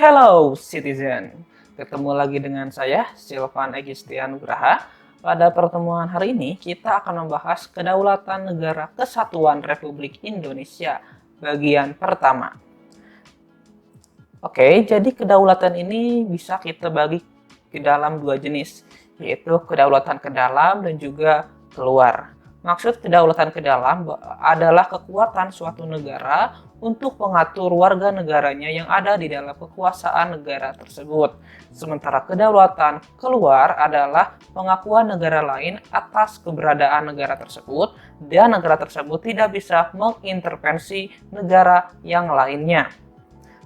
Hello citizen, ketemu lagi dengan saya Silvan Egistian Nugraha. Pada pertemuan hari ini kita akan membahas Kedaulatan Negara Kesatuan Republik Indonesia bagian pertama. Oke, jadi kedaulatan ini bisa kita bagi ke dalam dua jenis, yaitu kedaulatan ke dalam dan juga keluar. Maksud kedaulatan ke dalam adalah kekuatan suatu negara untuk mengatur warga negaranya yang ada di dalam kekuasaan negara tersebut. Sementara kedaulatan keluar adalah pengakuan negara lain atas keberadaan negara tersebut dan negara tersebut tidak bisa mengintervensi negara yang lainnya.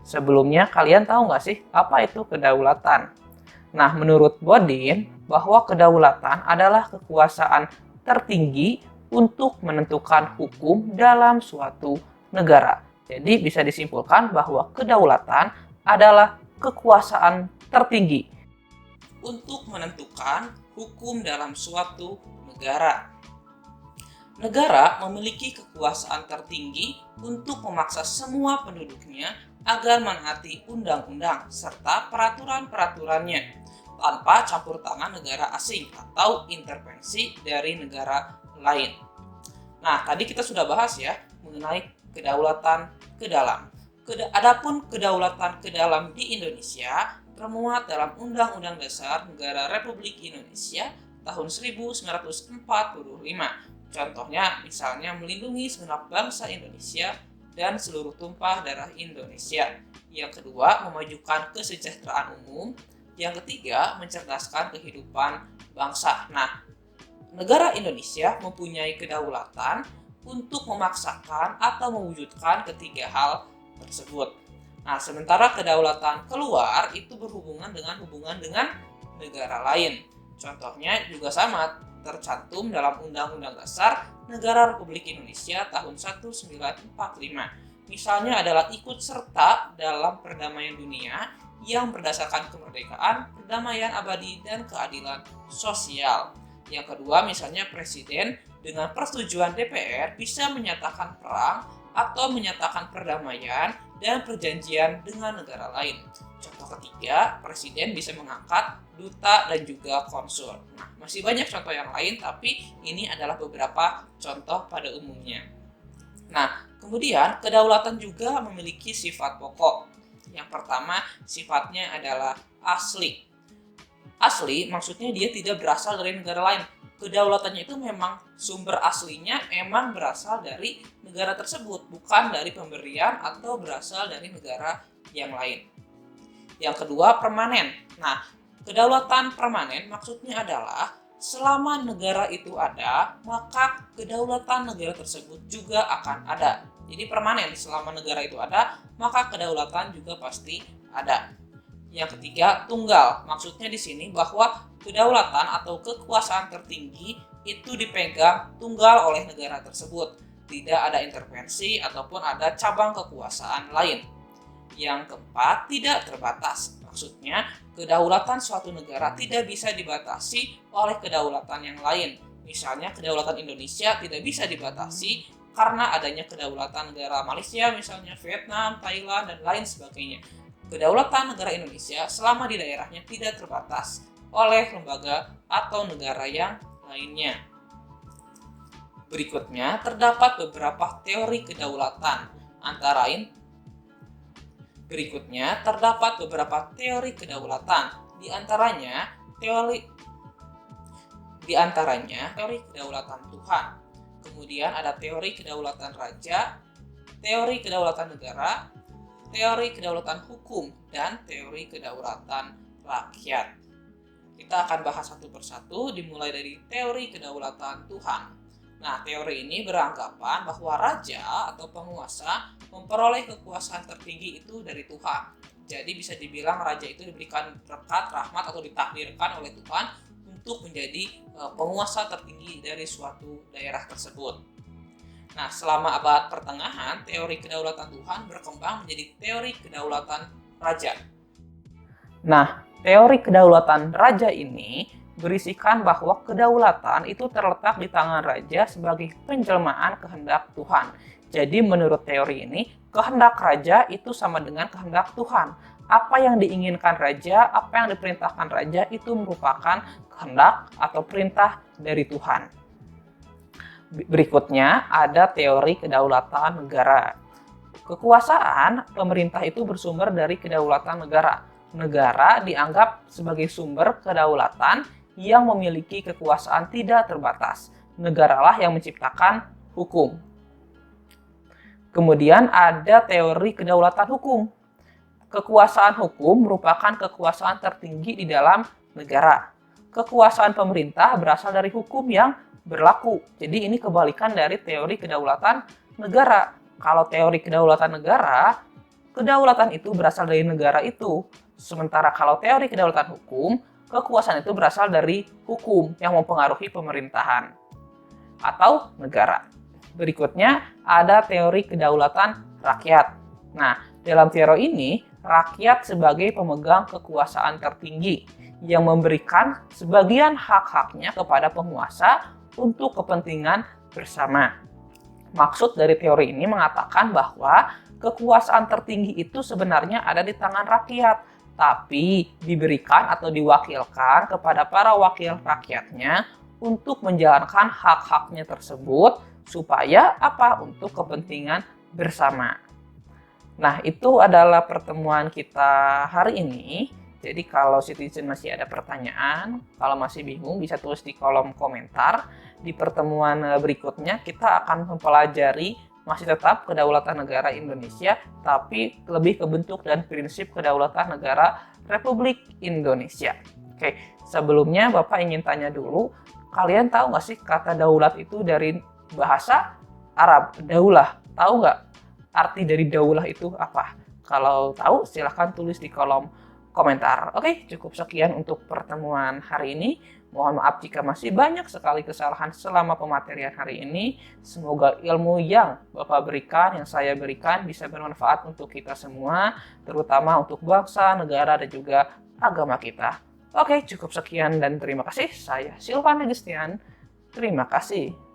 Sebelumnya kalian tahu nggak sih apa itu kedaulatan? Nah, menurut Bodin, bahwa kedaulatan adalah kekuasaan tertinggi untuk menentukan hukum dalam suatu negara. Jadi bisa disimpulkan bahwa kedaulatan adalah kekuasaan tertinggi untuk menentukan hukum dalam suatu negara. Negara memiliki kekuasaan tertinggi untuk memaksa semua penduduknya agar menaati undang-undang serta peraturan-peraturannya tanpa campur tangan negara asing atau intervensi dari negara lain. Nah, tadi kita sudah bahas ya mengenai kedaulatan ke dalam. Adapun kedaulatan ke dalam di Indonesia termuat dalam Undang-Undang Dasar Negara Republik Indonesia tahun 1945. Contohnya misalnya melindungi segenap bangsa Indonesia dan seluruh tumpah darah Indonesia. Yang kedua, memajukan kesejahteraan umum. Yang ketiga, mencerdaskan kehidupan bangsa. Nah, negara Indonesia mempunyai kedaulatan untuk memaksakan atau mewujudkan ketiga hal tersebut. Nah, sementara kedaulatan keluar itu berhubungan dengan negara lain. Contohnya juga sama tercantum dalam Undang-Undang Dasar Negara Republik Indonesia tahun 1945. Misalnya adalah ikut serta dalam perdamaian dunia yang berdasarkan kemerdekaan, perdamaian abadi, dan keadilan sosial. Yang kedua, misalnya Presiden dengan persetujuan DPR bisa menyatakan perang atau menyatakan perdamaian dan perjanjian dengan negara lain. Contoh ketiga, Presiden bisa mengangkat duta dan juga konsul. Nah, masih banyak contoh yang lain, tapi ini adalah beberapa contoh pada umumnya. Nah, kemudian kedaulatan juga memiliki sifat pokok. Yang pertama, sifatnya adalah asli. Asli maksudnya dia tidak berasal dari negara lain. Kedaulatannya itu memang sumber aslinya emang berasal dari negara tersebut, bukan dari pemberian atau berasal dari negara yang lain. Yang kedua, permanen. Nah, kedaulatan permanen maksudnya adalah selama negara itu ada, maka kedaulatan negara tersebut juga akan ada. Jadi permanen, selama negara itu ada, maka kedaulatan juga pasti ada. Yang ketiga, tunggal. Maksudnya di sini bahwa kedaulatan atau kekuasaan tertinggi itu dipegang tunggal oleh negara tersebut. Tidak ada intervensi ataupun ada cabang kekuasaan lain. Yang keempat, tidak terbatas. Maksudnya, kedaulatan suatu negara tidak bisa dibatasi oleh kedaulatan yang lain. Misalnya, kedaulatan Indonesia tidak bisa dibatasi karena adanya kedaulatan negara Malaysia, misalnya Vietnam, Thailand, dan lain sebagainya. Kedaulatan negara Indonesia selama di daerahnya tidak terbatas oleh lembaga atau negara yang lainnya. Berikutnya, terdapat beberapa teori kedaulatan. Di antaranya teori kedaulatan Tuhan. Kemudian ada teori kedaulatan raja, teori kedaulatan negara, teori kedaulatan hukum, dan teori kedaulatan rakyat. Kita akan bahas satu persatu dimulai dari teori kedaulatan Tuhan. Nah, teori ini beranggapan bahwa raja atau penguasa memperoleh kekuasaan tertinggi itu dari Tuhan. Jadi bisa dibilang raja itu diberikan berkat, rahmat, atau ditakdirkan oleh Tuhan untuk menjadi penguasa tertinggi dari suatu daerah tersebut. Nah, selama abad pertengahan, teori kedaulatan Tuhan berkembang menjadi teori kedaulatan raja. Nah, teori kedaulatan raja ini berisikan bahwa kedaulatan itu terletak di tangan raja sebagai penjelmaan kehendak Tuhan. Jadi menurut teori ini, kehendak raja itu sama dengan kehendak Tuhan. Apa yang diinginkan raja, apa yang diperintahkan raja itu merupakan kehendak atau perintah dari Tuhan. Berikutnya ada teori kedaulatan negara. Kekuasaan pemerintah itu bersumber dari kedaulatan negara. Negara dianggap sebagai sumber kedaulatan yang memiliki kekuasaan tidak terbatas. Negaralah yang menciptakan hukum. Kemudian ada teori kedaulatan hukum. Kekuasaan hukum merupakan kekuasaan tertinggi di dalam negara. Kekuasaan pemerintah berasal dari hukum yang berlaku. Jadi ini kebalikan dari teori kedaulatan negara. Kalau teori kedaulatan negara, kedaulatan itu berasal dari negara itu. Sementara kalau teori kedaulatan hukum, kekuasaan itu berasal dari hukum yang mempengaruhi pemerintahan atau negara. Berikutnya ada teori kedaulatan rakyat. Nah, dalam teori ini, rakyat sebagai pemegang kekuasaan tertinggi yang memberikan sebagian hak-haknya kepada penguasa untuk kepentingan bersama. Maksud dari teori ini mengatakan bahwa kekuasaan tertinggi itu sebenarnya ada di tangan rakyat, tapi diberikan atau diwakilkan kepada para wakil rakyatnya untuk menjalankan hak-haknya tersebut supaya apa? Untuk kepentingan bersama. Nah, itu adalah pertemuan kita hari ini. Jadi kalau citizen masih ada pertanyaan, kalau masih bingung bisa tulis di kolom komentar. Di pertemuan berikutnya kita akan mempelajari masih tetap kedaulatan negara Indonesia, tapi lebih ke bentuk dan prinsip kedaulatan negara Republik Indonesia. Oke, sebelumnya Bapak ingin tanya dulu, kalian tahu nggak sih kata daulat itu dari bahasa Arab, daulah? Tahu nggak arti dari daulah itu apa? Kalau tahu silahkan tulis di kolom komentar. Oke, cukup sekian untuk pertemuan hari ini. Mohon maaf jika masih banyak sekali kesalahan selama pematerian hari ini. Semoga ilmu yang Bapak berikan, yang saya berikan bisa bermanfaat untuk kita semua, terutama untuk bangsa, negara, dan juga agama kita. Oke, cukup sekian dan terima kasih. Saya Silvan Agustian. Terima kasih.